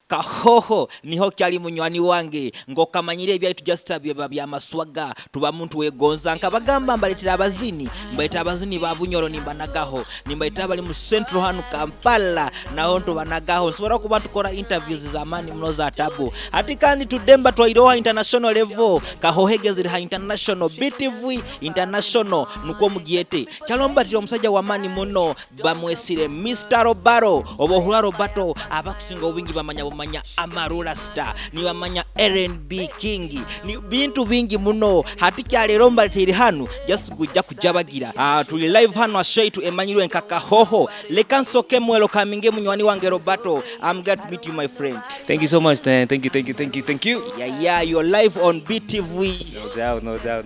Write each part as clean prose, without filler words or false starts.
Kahooho niho kyali munywani wange ng'okamanyire ebyaitu just bya maswaga tuba muntu wegonza nkabagamba mbaletera abazini mbaletera abazini ba Bunyoro nimbanagaho nimbaletera abali mu Central hanu Kampala naho ntobanagaho nsobola kuba tukora interviews za mani muno za tabu ati kandi tudemba twairoha international level kahohegezira ha international BTV international nuko mugiete kyalomba tiro musajja wa mani muno bamwesire Mr. Roberto Roberto abakusinga obingi bamanya Amarula star ni bamanya R&B king ni bintu bingi muno hati kyalero mbaleteri hanu just kujja kujabagira tuli live hano ashaitu emanyirwe nkakahoho lekansoke mwelo kaminge munywani wange Roberto. I'm glad to meet you, my friend. Thank you so much, Dan. Thank you. Yeah, you're live on BTV. No doubt.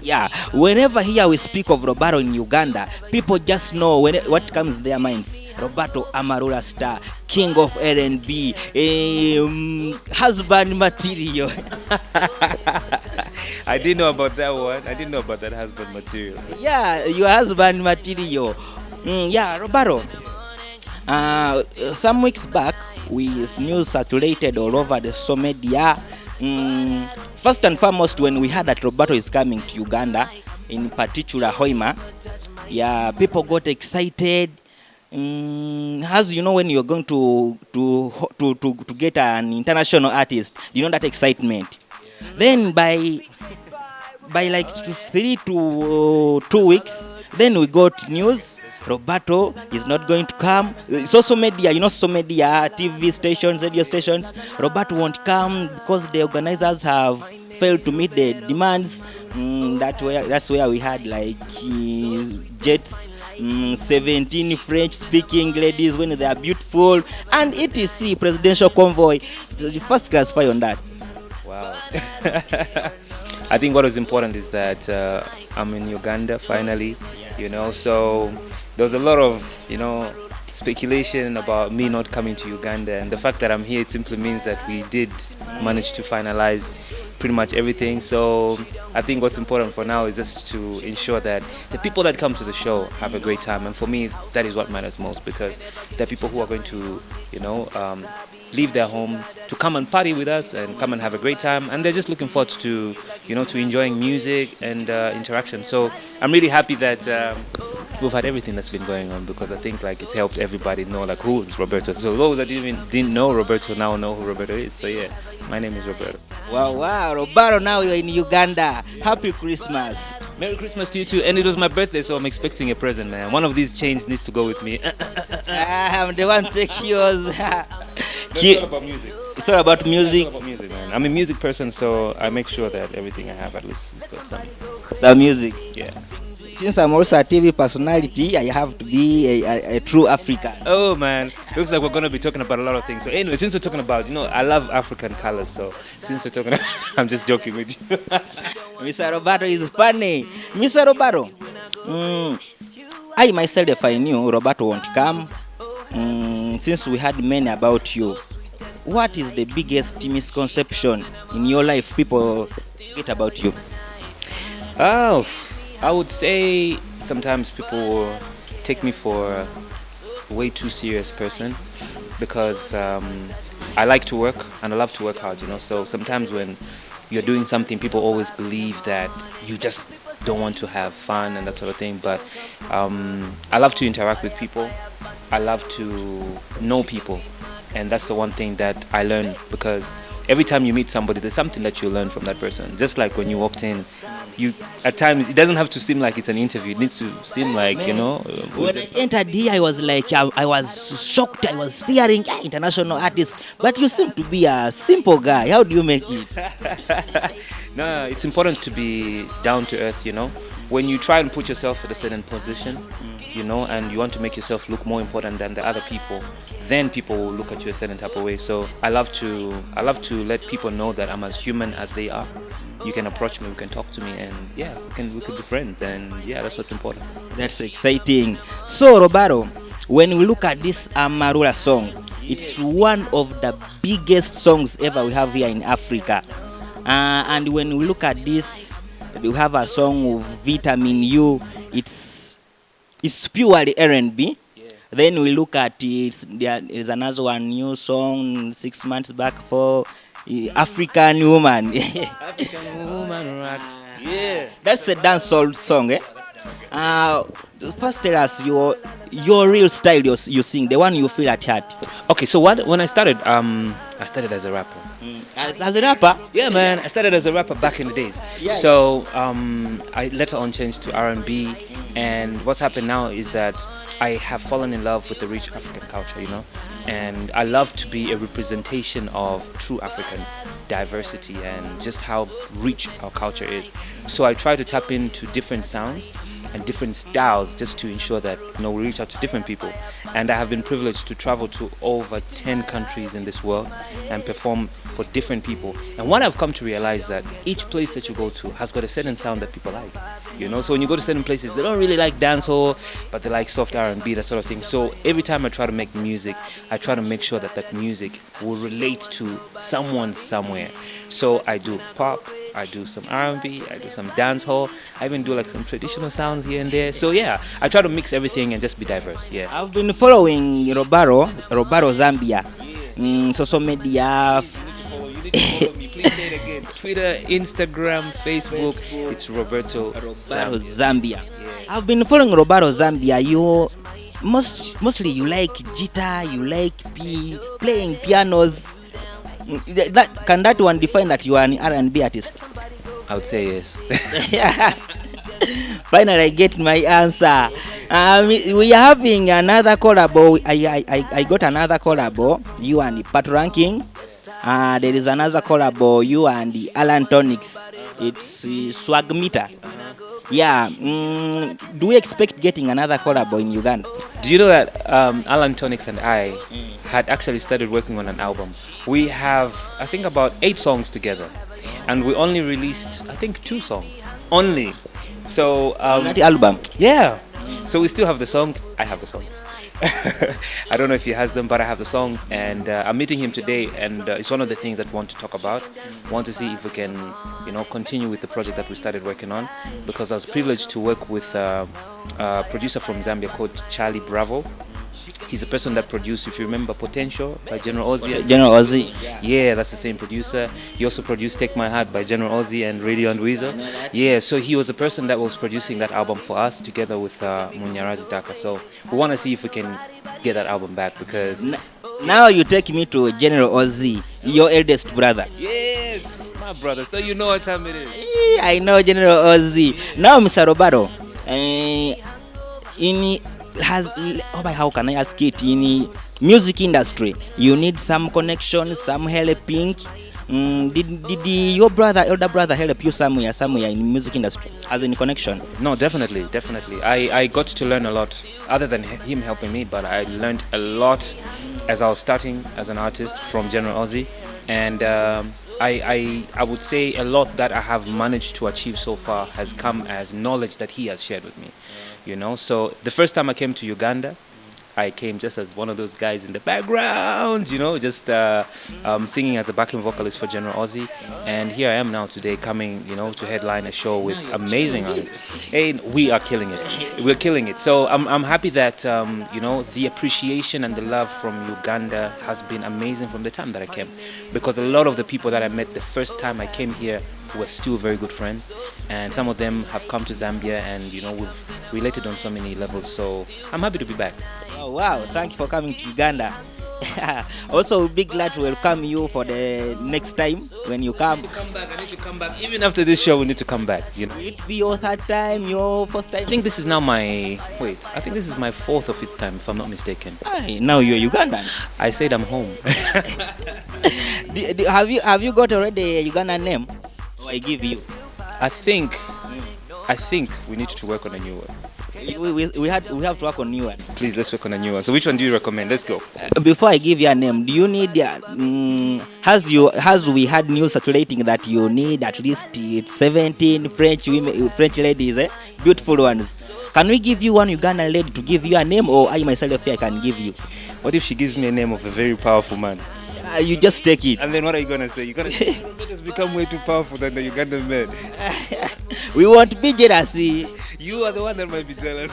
Yeah. Whenever here we speak of Roberto in Uganda, people just know what comes in their minds. Roberto Amarula star, king of R&B, husband material. I didn't know about that one. I didn't know about that husband material. Yeah, your husband material. Yeah, Roberto. Some weeks back, news circulated all over the social media. First and foremost, when we heard that Roberto is coming to Uganda, in particular Hoima, yeah, people got excited. As you know, when you're going to get an international artist, you know that excitement. Then by like 3 to 2 weeks, then we got news. Roberto is not going to come. Social media, social media, TV stations, radio stations. Roberto won't come because the organizers have failed to meet the demands. That's where we had like jets, 17 French-speaking ladies when they are beautiful, and etc. Presidential convoy. The first classify on that. Wow. I think what is important is that I'm in Uganda finally. So there was a lot of, speculation about me not coming to Uganda, and the fact that I'm here, it simply means that we did manage to finalize pretty much everything. So I think what's important for now is just to ensure that the people that come to the show have a great time, and for me that is what matters most, because there are people who are going to leave their home to come and party with us and come and have a great time, and they're just looking forward to to enjoying music and interaction. So I'm really happy that we've had everything that's been going on, because I think it's helped everybody know who is Roberto. So those that didn't know Roberto now know who Roberto is. So yeah, my name is Roberto. Wow, Roberto, now you're in Uganda. Happy Christmas. Merry Christmas to you too. And it was my birthday, so I'm expecting a present, man. One of these chains needs to go with me. I'm the one to take yours. It's all about music. It's all about music. It's all about music, man. I'm a music person, so I make sure that everything I have at least has got some music. Yeah. Since I'm also a TV personality, I have to be a true African. Oh man, looks like we're going to be talking about a lot of things. So anyway, since we're talking about, I love African colors, so since we're talking about, I'm just joking with you. Mr. Roberto is funny. Mr. Roberto, I myself, if I knew Roberto won't come, since we had many about you, what is the biggest misconception in your life people get about you? Oh, I would say sometimes people take me for a way too serious person, because I like to work and I love to work hard, So sometimes when you're doing something, people always believe that you just don't want to have fun and that sort of thing. But I love to interact with people. I love to know people. And that's the one thing that I learned, because every time you meet somebody, there's something that you learn from that person. Just like when you walked in, at times it doesn't have to seem like it's an interview. It needs to seem like, When I entered here, I was like, I was shocked. I was fearing international artists. But you seem to be a simple guy. How do you make it? No, it's important to be down to earth, When you try and put yourself in a certain position, and you want to make yourself look more important than the other people, then people will look at you a certain type of way. So I love to let people know that I'm as human as they are. You can approach me, you can talk to me, and yeah, we could be friends, and yeah, that's what's important. That's exciting. So Roberto, when we look at this Amarula song, it's one of the biggest songs ever we have here in Africa. And when we look at this, we have a song of Vitamin U. It's purely R&B. Then we look at it. There is another one new song 6 months back for African Woman. African woman rocks. Yeah. That's a dancehall song, eh? Uh, First tell us your real style you sing, the one you feel at heart. Okay, so when I started as a rapper. As a rapper? Yeah, man. I started as a rapper back in the days. Yeah. So I later on changed to R&B, and what's happened now is that I have fallen in love with the rich African culture, you know, and I love to be a representation of true African diversity and just how rich our culture is. So I try to tap into different sounds and different styles just to ensure that we reach out to different people. And I have been privileged to travel to over 10 countries in this world and perform for different people. And what I've come to realize that each place that you go to has got a certain sound that people like. So when you go to certain places, they don't really like dancehall, but they like soft R&B, that sort of thing. So every time I try to make music, I try to make sure that that music will relate to someone somewhere. So I do pop, I do some R&B, I do some dancehall. I even do like some traditional sounds here and there. So yeah, I try to mix everything and just be diverse. Yeah. I've been following Roberto Zambia, social media. You need to follow me. Please say it again. Twitter, Instagram, Facebook. It's Roberto Zambia. Yeah. I've been following Roberto Zambia. You mostly you like guitar, you like playing pianos. Can that one define that you are an R&B artist? I would say yes. Finally, I get my answer. We are having another collabo. I got another collabo. You and Pat Ranking. There is another collabo. You and Alan Tonics. It's Swag Meter. Yeah. Do we expect getting another collabo in Uganda? Do you know that Alan Tonics and I had actually started working on an album? We have, I think, about 8 songs together, and we only released, I think, 2 songs only. So Not the album. yeah. So we still have the songs. I have the songs. I don't know if he has them, but I have the song, and I'm meeting him today, and it's one of the things that we want to talk about. Want to see if we can, continue with the project that we started working on, because I was privileged to work with a producer from Zambia called Charlie Bravo. He's the person that produced, if you remember, Potential by General Ozzy. General Ozzy. Yeah, that's the same producer. He also produced Take My Heart by General Ozzy and Radio and Weezer. Yeah, so he was the person that was producing that album for us together with Munyarazi Daka. So we want to see if we can get that album back, because... Now you take me to General Ozzy, your eldest brother. Yes, my brother. So you know what time it is. I know General Ozzy. Now, Mr. Roberto, how can I ask it? In music industry, you need some connection, some helping. Did your elder brother help you somewhere in music industry as in connection? No, definitely. I got to learn a lot, other than him helping me, but I learned a lot as I was starting as an artist from General Ozzy, and I would say a lot that I have managed to achieve so far has come as knowledge that he has shared with me. So the first time I came to Uganda, I came just as one of those guys in the background, just singing as a backing vocalist for General Ozzy. And here I am now today coming, to headline a show with amazing artists. And we are killing it. We're killing it. So I'm happy that, the appreciation and the love from Uganda has been amazing from the time that I came. Because a lot of the people that I met the first time I came here were still very good friends. And some of them have come to Zambia, and, we've related on so many levels. So I'm happy to be back. Oh, wow, thank you for coming to Uganda. Also, we'll be glad to welcome you for the next time when you come. I need to come back. Even after this show, we need to come back. Will it be your third time, your fourth time? I think this is now my 4th or 5th time, if I'm not mistaken. Now you're Ugandan. I said I'm home. Have you got already a Ugandan name? I give you. I think we need to work on a new one. We have to work on new one. Please, let's work on a new one. So which one do you recommend? Let's go. Before I give you a name, do you need has we had news circulating that you need at least 17 French ladies, beautiful ones? Can we give you one Ugandan lady to give you a name, or I myself here can give you? What if she gives me a name of a very powerful man? You just take it. And then what are you going to say? You're going to say, has become way too powerful than the Ugandan man. We won't be jealous. You are the one that might be jealous.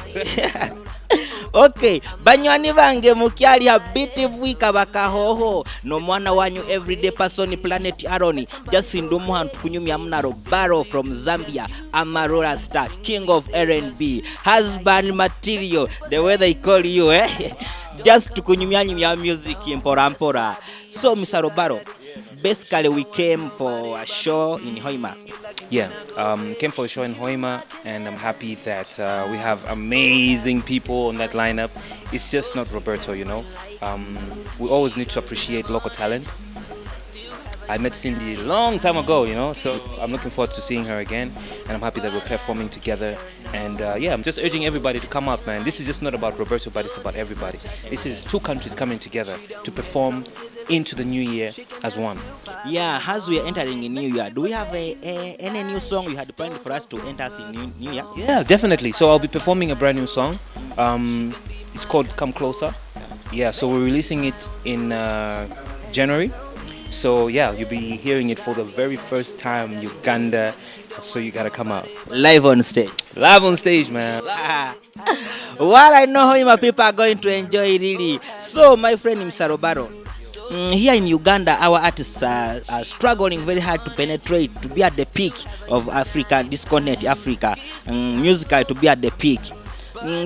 Okay, banywani bange mukyali ha BTV Kahooho no mwana wanyu everyday person planet Aroni jasindu muhantu kunyumya muna Roberto from Zambia Amarula star king of R&B husband material the way they call you just tukunyumya music mpora mpora. So Mr. Roberto, basically we came for a show in Hoima. Yeah, came for a show in Hoima, and I'm happy that we have amazing people on that lineup. It's just not Roberto, you know. We always need to appreciate local talent. I met Cindy a long time ago, you know, so I'm looking forward to seeing her again, and I'm happy that we're performing together. And yeah, I'm just urging everybody to come up, man. This is just not about Roberto, but it's about everybody. This is two countries coming together to perform into the new year as one. Yeah, as we are entering in New Year, do we have any new song you had planned for us to enter us in New Year? Yeah, definitely. So I'll be performing a brand new song. It's called Come Closer. Yeah, so we're releasing it in January. So yeah, you'll be hearing it for the very first time in Uganda. So you gotta come out. Live on stage. Live on stage, man. What I know how my people are going to enjoy really. So my friend Mr. Roberto, here in Uganda, our artists are struggling very hard to penetrate, to be at the peak of Africa, this continent, Africa, musically to be at the peak.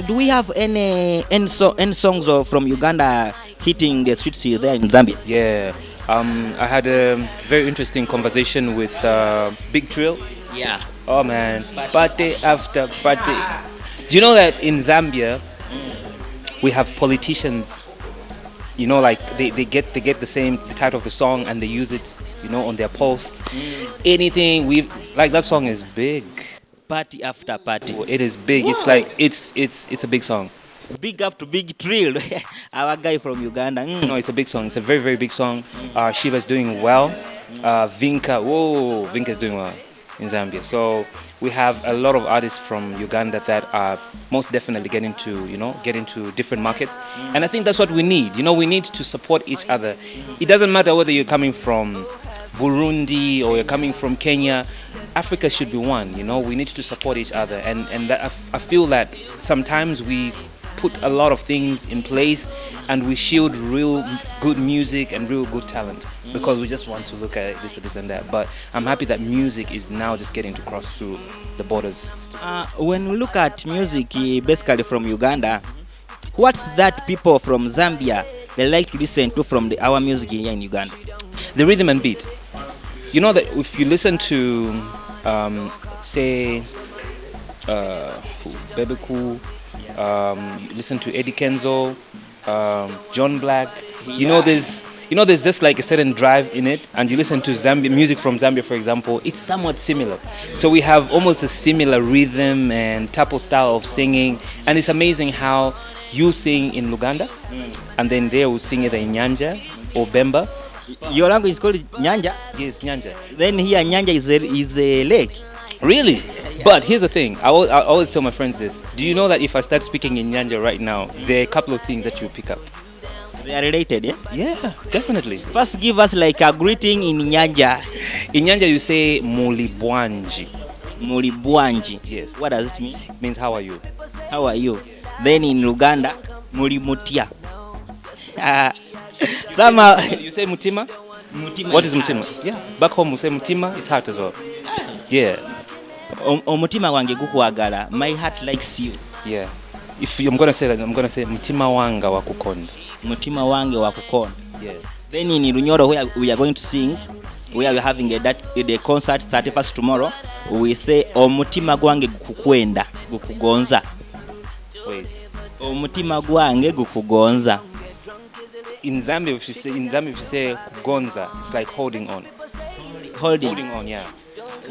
Do we have any songs from Uganda hitting the streets here there in Zambia? Yeah, I had a very interesting conversation with Big Trill. Yeah. Oh man, party after party. Do you know that in Zambia we have politicians? You know, like they get the title of the song and they use it, you know, on their posts. Anything like that song is big. Party after party. It is big. Whoa. It's like it's a big song. Big up to Big Trill, our guy from Uganda. No, it's a big song. It's a very, very big song. Shiva's doing well. Vinka's doing well in Zambia. So we have a lot of artists from Uganda that are most definitely get into different markets. And I think that's what we need. You know, we need to support each other. It doesn't matter whether you're coming from Burundi or you're coming from Kenya. Africa should be one. You know, we need to support each other. And that I feel that sometimes we put a lot of things in place and we shield real good music and real good talent because we just want to look at this and that. But I'm happy that music is now just getting to cross through the borders. When we look at music basically from Uganda, what's that people from Zambia they like to listen to from our music here in Uganda? The rhythm and beat. You know that if you listen to say Bebe Cool, you listen to Eddie Kenzo, John Black. You know there's just like a certain drive in it, and you listen to Zambia music from Zambia, for example. It's somewhat similar. So we have almost a similar rhythm and type of style of singing, and it's amazing how you sing in Luganda, and then they will sing either in Nyanja or Bemba. Your language is called Nyanja? Yes, Nyanja. Then here Nyanja is a lake. Really? But here's the thing. I always tell my friends this. Do you know that if I start speaking in Nyanja right now, there are a couple of things that you pick up? They are related, yeah? Yeah, definitely. First, give us like a greeting in Nyanja. In Nyanja, you say Mulibwanji. Mulibwanji. Yes. What does it mean? It means how are you? How are you? Then in Luganda, Mulimutia. Somehow you say Mutima? Mutima. What is Mutima? Yeah. Back home we say Mutima. It's heart as well. Yeah. Omutima wange gukwagala. My heart likes you. Yeah. If I'm gonna say that, I'm gonna say Mutima wanga wakukonda. Mutima wange wakukonda. Yeah. Then in Runyoro, where we are going to sing, we are having a concert 31st tomorrow. We say omutima gwange gukukwenda gukugonza. Wait. Omutima gwange gukugonza. In Zambia, if you say kugonza, it's like holding on. Holding on, yeah.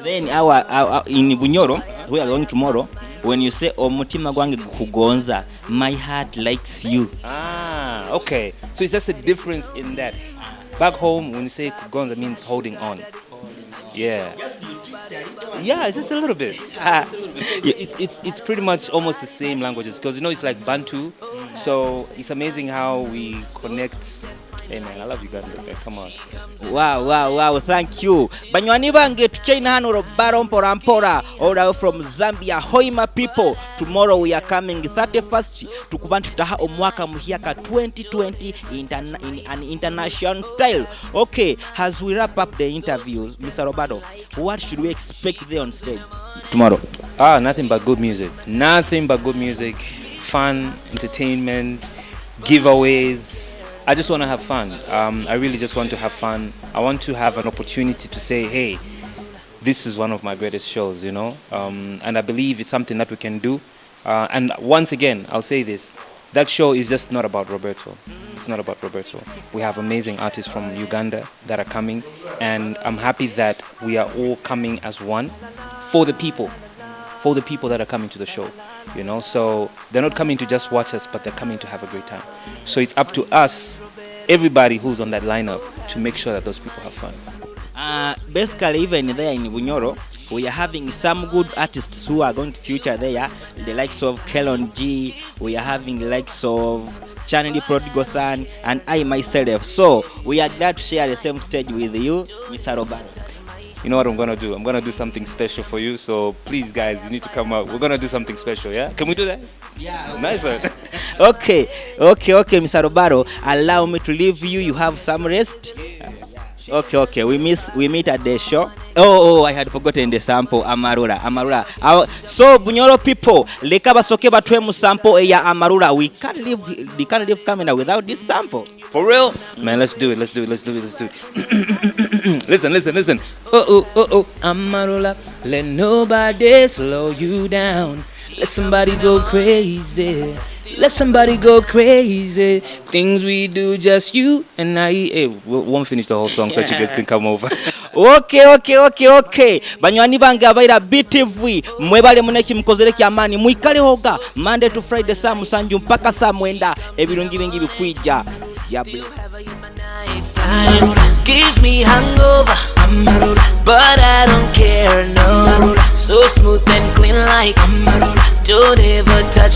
Then our in Bunyoro, we are going tomorrow. When you say omutima gwange gukugonza, my heart likes you. Ah, okay. So it's just a difference in that. Back home, when you say kugonza, means holding on. Yeah. Yeah, it's just a little bit. It's pretty much almost the same languages because you know it's like Bantu. So it's amazing how we connect Hey man, I love Uganda. Come on. Wow, thank you. Banywani bange tuchaina hano Roberto Amarula all the way from Zambia. Hoima people, tomorrow we are coming 31st tukubantu taha omwaka muhiaka 2020 in an international style. Okay, as we wrap up the interviews, Mr. Roberto, what should we expect there on stage tomorrow? Nothing but good music. Nothing but good music. Fun, entertainment, giveaways. I just want to have fun. I really just want to have fun. I want to have an opportunity to say, hey, this is one of my greatest shows, you know. And I believe it's something that we can do. And once again, I'll say this. That show is just not about Roberto. It's not about Roberto. We have amazing artists from Uganda that are coming. And I'm happy that we are all coming as one for the people that are coming to the show. You know, so they're not coming to just watch us, but they're coming to have a great time. So it's up to us, everybody who's on that lineup, to make sure that those people have fun. Basically, even there in Bunyoro, we are having some good artists who are going to feature there. The likes of Kelon G, we are having the likes of Channel Prodigal Son, and I myself. So we are glad to share the same stage with you, Mr. Roberto. You know what I'm gonna do? I'm gonna do something special for you. So please, guys, you need to come out. We're gonna do something special, yeah? Can we do that? Yeah. Nice one. Okay, Mr. Roberto. Allow me to leave you. You have some rest. Okay. We meet at the show. Oh, I had forgotten the sample. Amarula. So Bunyoro people, leka basoke batwe mu sample ya Amarula. We can't leave Camera without this sample. For real? Man, let's do it. Listen. Oh, Amarula. Let nobody slow you down. Let somebody go crazy. Things we do, just you and I. Hey, we won't finish the whole song so that you guys can come over. Okay. Banywani bange abaira BTV mwebale muneki mkozere kyamani mwikale hoga Monday to Friday saa musanju mpaka saa mwenda ebirungi bingi bikwija. Gives me hangover, but I don't care, no. So smooth and clean like, don't ever touch